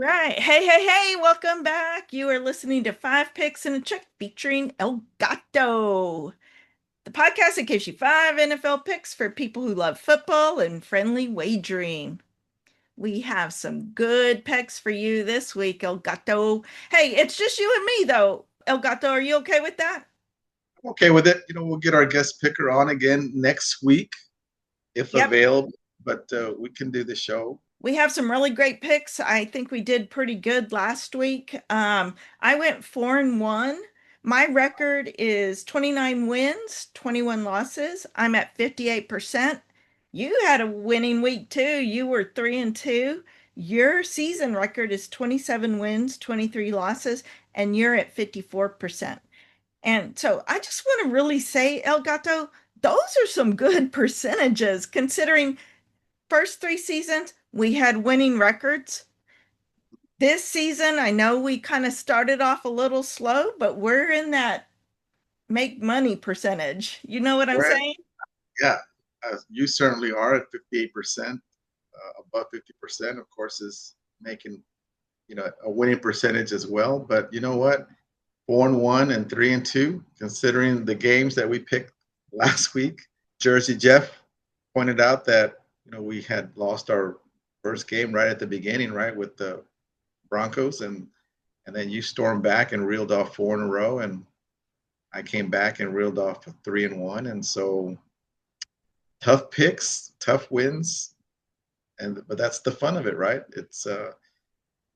right. Hey, hey, hey, welcome back. You are listening to Five Picks and a Chick featuring El Gato, the podcast that gives you five NFL picks for people who love football and friendly wagering. We have some good picks for you this week, El Gato. Hey, it's just you and me, though. El Gato, are you okay with that? Okay with it. We'll get our guest picker on again next week if Yep. available, but we can do the show. We have some really great picks. I think we did pretty good last week. I went 4-1. My record is 29 wins, 21 losses. I'm at 58%. You had a winning week too. You were 3-2. Your season record is 27 wins, 23 losses, and you're at 54%. And so I just want to really say, El Gato, those are some good percentages considering first three seasons, we had winning records. This season, I know we kind of started off a little slow, but we're in that make money percentage. You know what I'm We're saying? Yeah, you certainly are at 58%. Above 50%, of course, is making a winning percentage as well. But you know what? 4-1 and 3-2, considering the games that we picked last week. Jersey Jeff pointed out that we had lost our first game right at the beginning, right, with the Broncos, and then you stormed back and reeled off four in a row, and I came back and reeled off 3-1, and so tough picks, tough wins, but that's the fun of it, right? It's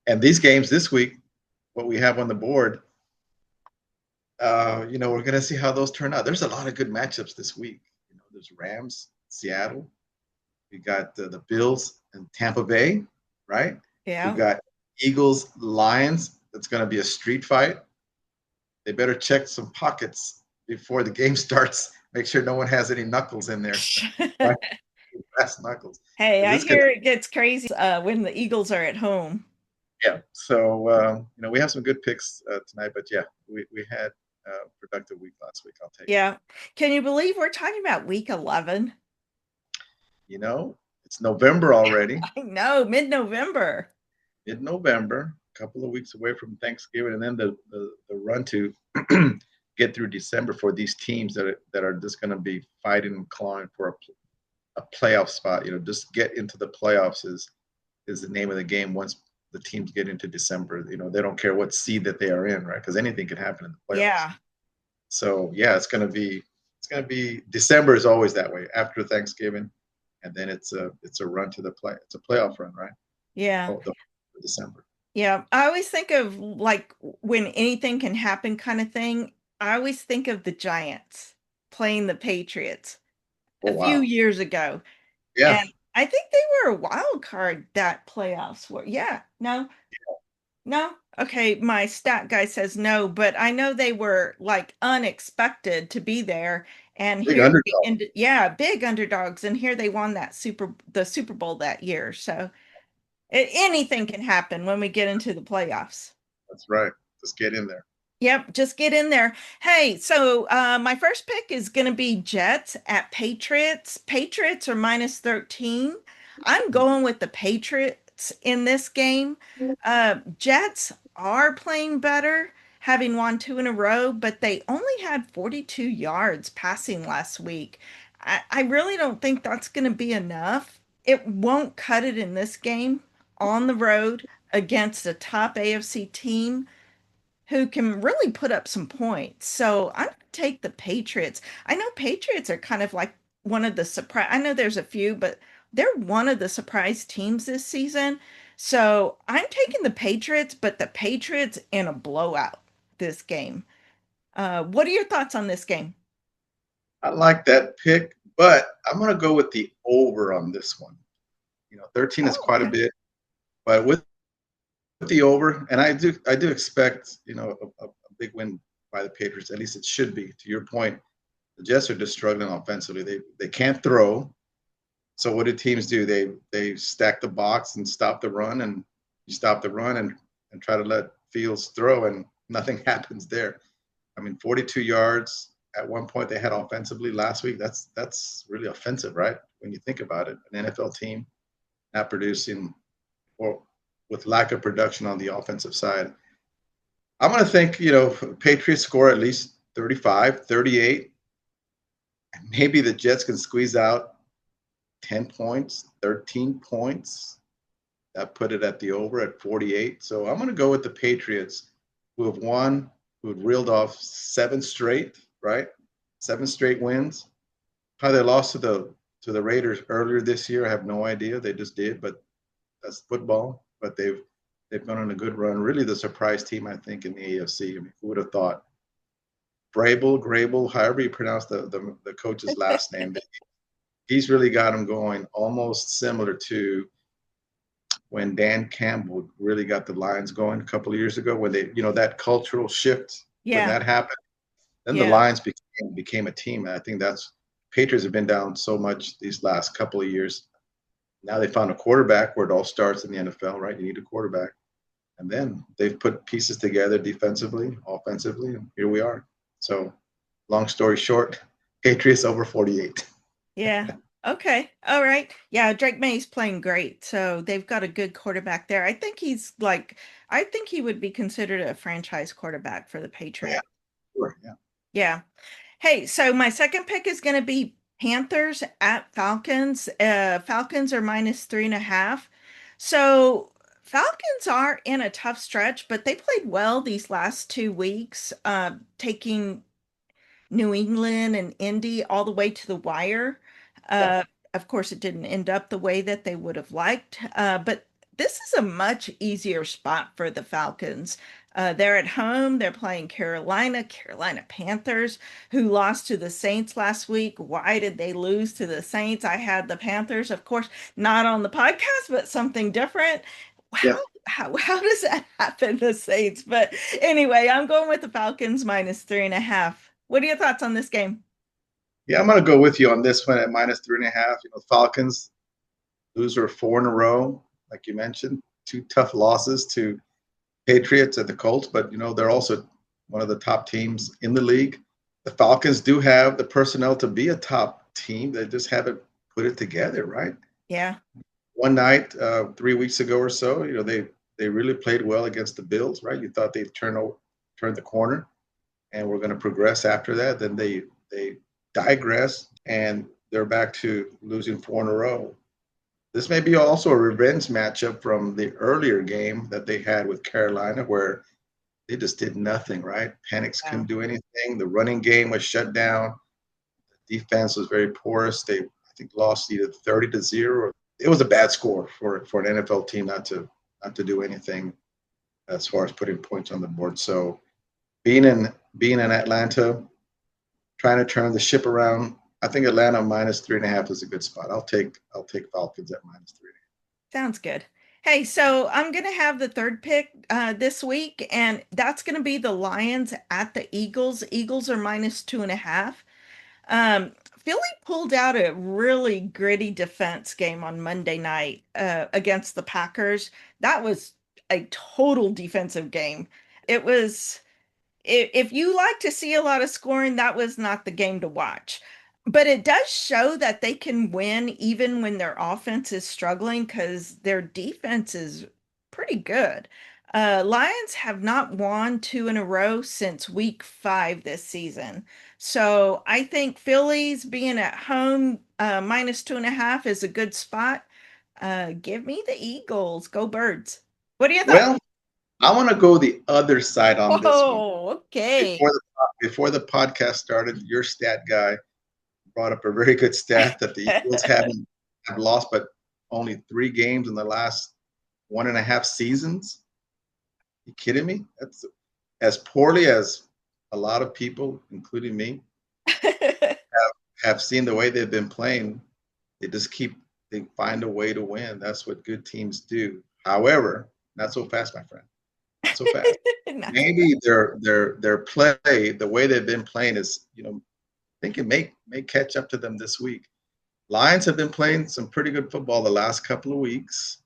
and these games this week, what we have on the board, we're going to see how those turn out. There's a lot of good matchups this week. There's Rams, Seattle. We got the Bills and Tampa Bay, right? We Yeah. got Eagles, Lions. It's going to be a street fight. They better check some pockets before the game starts. Make sure no one has any knuckles in there. Right? Brass knuckles. Hey, Because I it's going hear it gets crazy when the Eagles are at home. yeah. So, we have some good picks tonight, but yeah, we had a productive week last week. I'll tell you that. Yeah. Can you believe we're talking about week 11? It's November already, I know, mid-November. mid-November, a couple of weeks away from Thanksgiving, and then the run to get through December for these teams that are just going to be fighting and clawing for a playoff spot. Just get into the playoffs is the name of the game once the teams get into December. They don't care what seed that they are in, right? Because anything can happen in the playoffs. Yeah. So yeah, it's gonna be December is always that way after Thanksgiving, and then it's a run to the play. It's a playoff run, right? Yeah. Oh, December. Yeah, I always think of like when anything can happen kind of thing. I always think of the Giants playing the Patriots Oh a few wow, years ago. yeah, And I think they were a wild card that playoffs were. Yeah, no, no. Okay, my stat guy says no, but I know they were like unexpected to be there. And big here they underdog. ended, yeah, big underdogs. And here they won the Super Bowl that year. So anything can happen when we get into the playoffs. That's right. Just get in there. Yep, just get in there. Hey, so my first pick is going to be Jets at Patriots. Patriots are minus 13. I'm going with the Patriots in this game. Jets are playing better, having won two in a row, but they only had 42 yards passing last week. I really don't think that's going to be enough. It won't cut it in this game on the road against a top AFC team who can really put up some points. So I'm going to take the Patriots. I know Patriots are kind of like one of the surprise. I know there's a few, but they're one of the surprise teams this season. So I'm taking the Patriots, but the Patriots in a blowout this game. What are your thoughts on this game? I like that pick, but I'm gonna go with the over on this one. 13 is Oh, quite a okay. bit, but with the over, and I do expect a big win by the Patriots. At least it should be. To your point, the Jets are just struggling offensively. They can't throw. So what do teams do? They stack the box and stop the run, and you stop the run and try to let Fields throw, and nothing happens there. I mean, 42 yards at one point they had offensively last week. That's really offensive, right? When you think about it, an NFL team not producing, well, with lack of production on the offensive side. I'm going to think, Patriots score at least 35, 38. Maybe the Jets can squeeze out 10 points, 13 points. That put it at the over at 48. So I'm going to go with the Patriots, who have won, who have reeled off seven straight, right? Seven straight wins. How they lost to the Raiders earlier this year, I have no idea. They just did, but that's football. But they've gone on a good run. Really, the surprise team, I think, in the AFC. I mean, who would have thought? Grable, however you pronounce the coach's last name, he's really got him going, almost similar to when Dan Campbell really got the Lions going a couple of years ago, when they, that cultural shift, when Yeah, that happened, then the yeah, Lions became a team. And I think that's Patriots have been down so much these last couple of years. Now they found a quarterback where it all starts in the NFL, right? You need a quarterback. And then they've put pieces together defensively, offensively, and here we are. So, long story short, Patriots over 48. yeah. Okay. All right. Yeah, Drake May's playing great. So they've got a good quarterback there. I think he would be considered a franchise quarterback for the Oh, yeah, Patriots. sure. Yeah. Yeah. Hey, so my second pick is going to be Panthers at Falcons. Falcons are -3.5. So Falcons are in a tough stretch, but they played well these last 2 weeks, taking New England and Indy all the way to the wire. Yeah. Uh, of course, it didn't end up the way that they would have liked, but this is a much easier spot for the Falcons. They're at home. They're playing Carolina Panthers, who lost to the Saints last week. Why did they lose to the Saints? I had the Panthers, of course, not on the podcast, but something different. Yeah. How does that happen, the Saints? But anyway, I'm going with the Falcons -3.5. What are your thoughts on this game? Yeah, I'm going to go with you on this one at -3.5. Falcons, loser four in a row, like you mentioned, two tough losses to Patriots and the Colts, but they're also one of the top teams in the league. The Falcons do have the personnel to be a top team. They just haven't put it together, right? Yeah, One night, 3 weeks ago or so, they really played well against the Bills, right? You thought they'd turn the corner and we're going to progress after that. Then they digress and they're back to losing four in a row. This may be also a revenge matchup from the earlier game that they had with Carolina, where they just did nothing, right? Panics yeah, couldn't do anything. The running game was shut down. The defense was very porous. They, I think, lost either 30-0. It was a bad score for an NFL team not to do anything as far as putting points on the board. So being in Atlanta, trying to turn the ship around, I think Atlanta -3.5 is a good spot. I'll take Falcons at -3. sounds good. Hey, so I'm gonna have the third pick this week, and that's gonna be the Lions at the Eagles. Eagles are -2.5. Philly pulled out a really gritty defense game on Monday night against the Packers. That was a total defensive game. It was if you like to see a lot of scoring, that was not the game to watch. But it does show that they can win even when their offense is struggling because their defense is pretty good. Lions have not won two in a row since week 5 this season. So I think Phillies being at home -2.5 is a good spot. Give me the Eagles. Go Birds. What are your thoughts? Well, I want to go the other side on this one. Oh, okay. Before the podcast started, your stat guy brought up a very good stat that the Eagles have lost, but only 3 games in the last 1.5 seasons. You kidding me? That's as poorly as a lot of people, including me, have seen the way they've been playing. They find a way to win. That's what good teams do. However, not so fast, my friend. Not so fast. Not so Maybe their play, the way they've been playing is, I think it may catch up to them this week. Lions have been playing some pretty good football the last couple of weeks.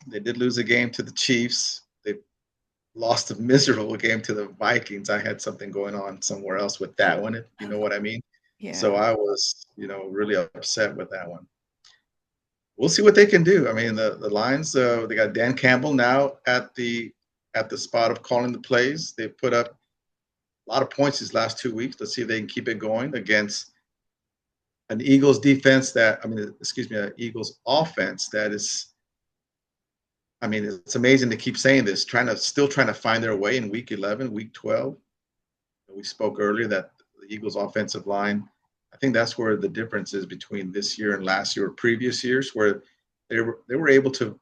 They did lose a game to the Chiefs. They lost a miserable game to the Vikings. I had something going on somewhere else with that one, if you know what I mean. So yeah. I was, really upset with that one. we'll see what they can do. I mean, the Lions, they got Dan Campbell now at the spot of calling the plays. They put up a lot of points these last 2 weeks. Let's see if they can keep it going against an Eagles defense that, I mean, excuse me, an Eagles offense that is, I mean, it's amazing to keep saying this, still trying to find their way in week 11, week 12. We spoke earlier that the Eagles offensive line, I think that's where the difference is between this year and last year or previous years, where they were able to,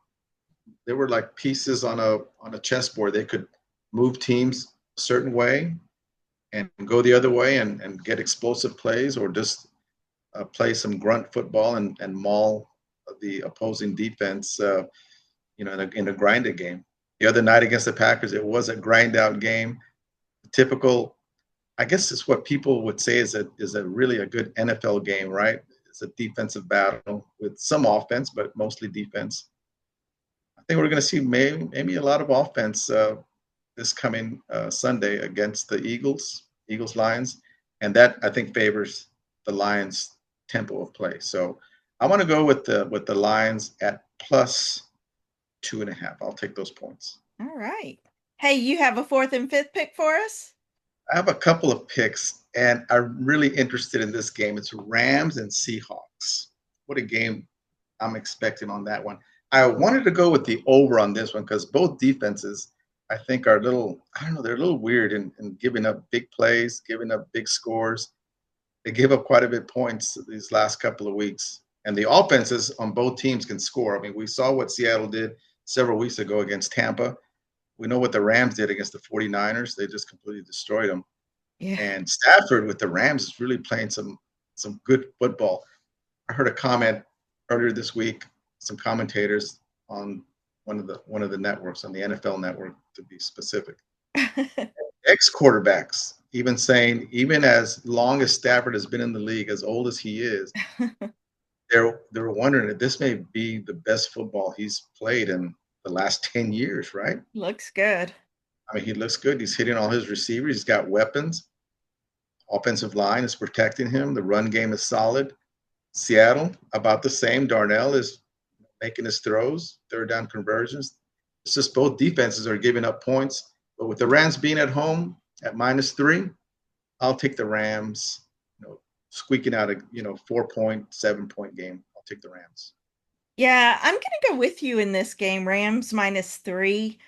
they were like pieces on a chessboard. They could move teams a certain way and go the other way and get explosive plays, or just play some grunt football and maul the opposing defense, in a grinded game. The other night against the Packers, it was a grind out game. Typical, I guess it's what people would say is a really a good NFL game, right? It's a defensive battle with some offense, but mostly defense. I think we're going to see maybe a lot of offense this coming Sunday against the Eagles Lions, and that I think favors the Lions' tempo of play. So I want to go with the Lions at plus 2.5. I'll take those points. All right. Hey, you have a fourth and fifth pick for us? I have a couple of picks, and I'm really interested in this game. It's Rams and Seahawks. What a game I'm expecting on that one. I wanted to go with the over on this one because both defenses, I think, are a little, I don't know, they're a little weird in giving up big plays, giving up big scores. They gave up quite a bit of points these last couple of weeks. And the offenses on both teams can score. I mean, we saw what Seattle did several weeks ago against Tampa. We know what the Rams did against the 49ers. They just completely destroyed them. Yeah. And Stafford with the Rams is really playing some good football. I heard a comment earlier this week, some commentators on one of the networks, on the NFL network to be specific, ex-quarterbacks even saying, even as long as Stafford has been in the league, as old as he is, they're wondering if this may be the best football he's played in the last 10 years, right? Looks good. I mean, he looks good. He's hitting all his receivers. He's got weapons. Offensive line is protecting him. The run game is solid. Seattle, about the same. Darnell is making his throws, third down conversions. It's just both defenses are giving up points. But with the Rams being at home at -3, I'll take the Rams, squeaking out a 4-point, 7-point game. I'll take the Rams. Yeah, I'm gonna go with you in this game. Rams -3.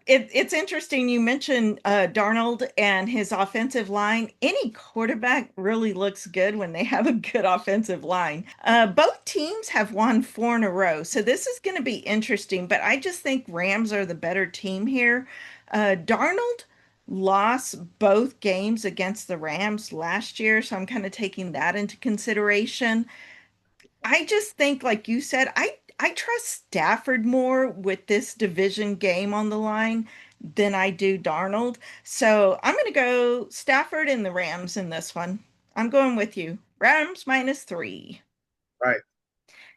It's interesting you mentioned Darnold and his offensive line. Any quarterback really looks good when they have a good offensive line. Both teams have won four in a row, so this is going to be interesting. But I just think Rams are the better team here. Darnold lost both games against the Rams last year, so I'm kind of taking that into consideration. I just think, like you said, I trust Stafford more with this division game on the line than I do Darnold. So I'm going to go Stafford and the Rams in this one. I'm going with you. Rams -3. Right.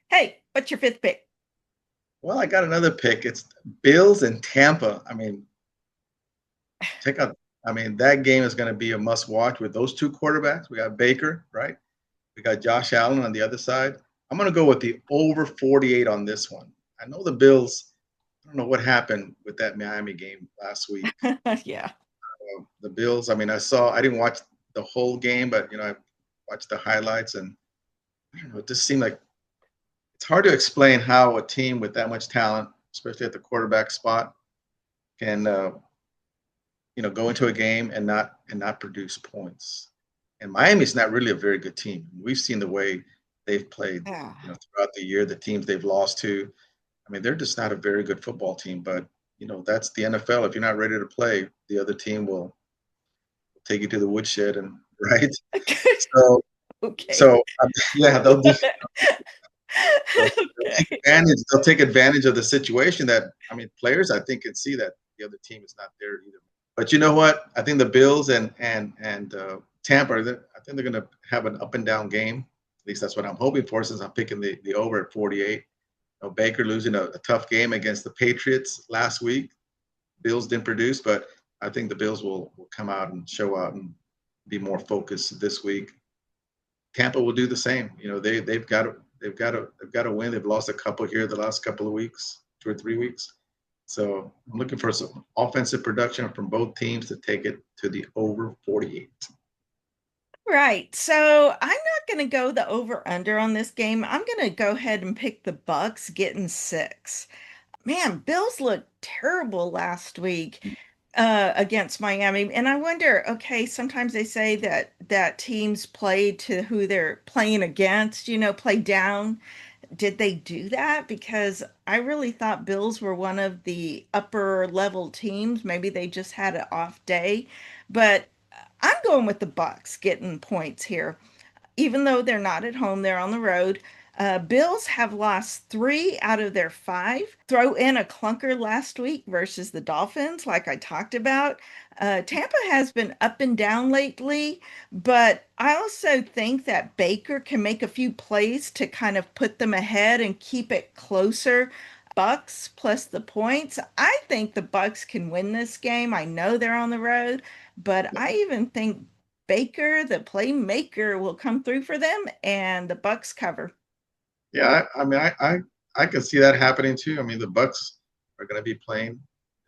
Hey, what's your fifth pick? Well, I got another pick. It's Bills and Tampa. I mean, check out. I mean, that game is going to be a must watch with those two quarterbacks. We got Baker, right? We got Josh Allen on the other side. I'm going to go with the over 48 on this one. I know the Bills. I don't know what happened with that Miami game last week. Yeah. The Bills. I mean, I didn't watch the whole game, but I watched the highlights, and I don't know. It just seemed like it's hard to explain how a team with that much talent, especially at the quarterback spot, can go into a game and not produce points. And Miami's not really a very good team. We've seen the way they've played, Yeah. throughout the year, the teams they've lost to. I mean, they're just not a very good football team. But that's the NFL. If you're not ready to play, the other team will take you to the woodshed, and right. So, Okay. so yeah, they'll take Okay. advantage. They'll take advantage of the situation that, I mean, players I think can see that the other team is not there either. But you know what? I think the Bills and Tampa, I think they're going to have an up and down game. At least that's what I'm hoping for, since I'm picking the over at 48. Baker losing a tough game against the Patriots last week. Bills didn't produce, but I think the Bills will come out and show out and be more focused this week. Tampa will do the same. They've They've got to win. They've lost a couple here the last couple of weeks, 2 or 3 weeks. So I'm looking for some offensive production from both teams to take it to the over 48. Right. So I'm not going to go the over under on this game. I'm going to go ahead and pick the Bucks getting 6. Man, Bills looked terrible last week against Miami. And I wonder, okay, sometimes they say that teams play to who they're playing against, play down. Did they do that? Because I really thought Bills were one of the upper level teams. Maybe they just had an off day, but I'm going with the Bucks getting points here even though they're not at home, they're on the road. Bills have lost 3 out of their 5. Throw in a clunker last week versus the Dolphins, like I talked about. Tampa has been up and down lately, but I also think that Baker can make a few plays to kind of put them ahead and keep it closer. Bucks plus the points. I think the Bucks can win this game. I know they're on the road, but I even think Baker, the playmaker, will come through for them, and the Bucks cover. Yeah, I mean, I can see that happening too. I mean, the Bucks are going to be playing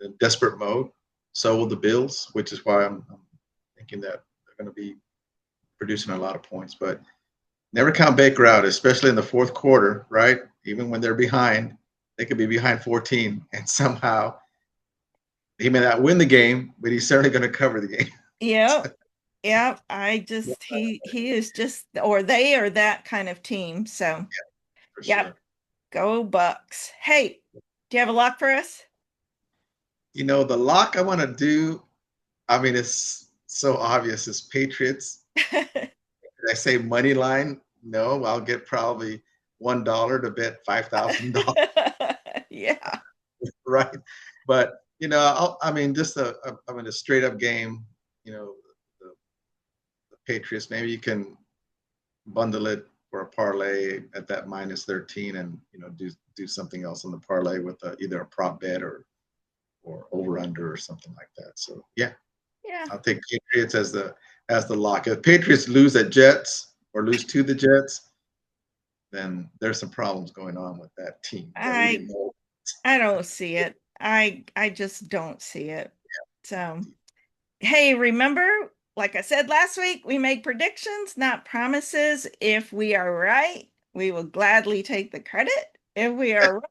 in desperate mode. So will the Bills, which is why I'm thinking that they're going to be producing a lot of points. But never count Baker out, especially in the fourth quarter, right? Even when they're behind, they could be behind 14, and somehow he may not win the game, but he's certainly going to cover the game. Yep. Yep. He is just, or they are that kind of team. So, For yep. sure. Go Bucks. Hey, do you have a lock for us? The lock I want to do, I mean, it's so obvious. It's Patriots. Did I say money line? No, I'll get probably $1 to bet $5,000, Yeah. right? But I mean, just a straight up game. You know, the, the Patriots. Maybe you can bundle it for a parlay at that minus 13, and do something else on the parlay with either a prop bet or over under or something like that. So yeah, Yeah. I'll take Patriots as the lock. If Patriots lose at Jets or lose to the Jets, then there's some problems going on with that team that we I didn't know. I don't see it. I just don't see it. So, hey, remember, like I said last week, we make predictions, not promises. If we are right, we will gladly take the credit. If we are wrong,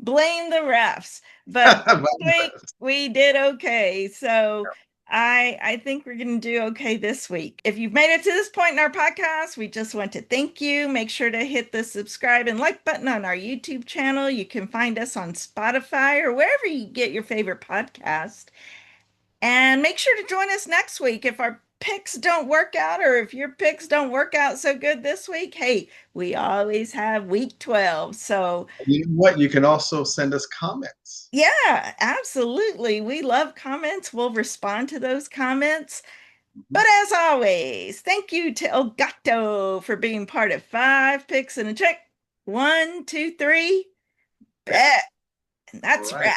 blame the refs. But this week we did okay. So I think we're going to do okay this week. If you've made it to this point in our podcast, we just want to thank you. Make sure to hit the subscribe and like button on our YouTube channel. You can find us on Spotify or wherever you get your favorite podcast. And make sure to join us next week if our picks don't work out or if your picks don't work out so good this week. Hey, we always have week 12. So, You know what? You can also send us comments. yeah, absolutely. We love comments. We'll respond to those comments. Mhm. But as always, thank you to Elgato for being part of 5 Picks and a Check. 1, 2, 3, Bet. bet. And All that's right. right.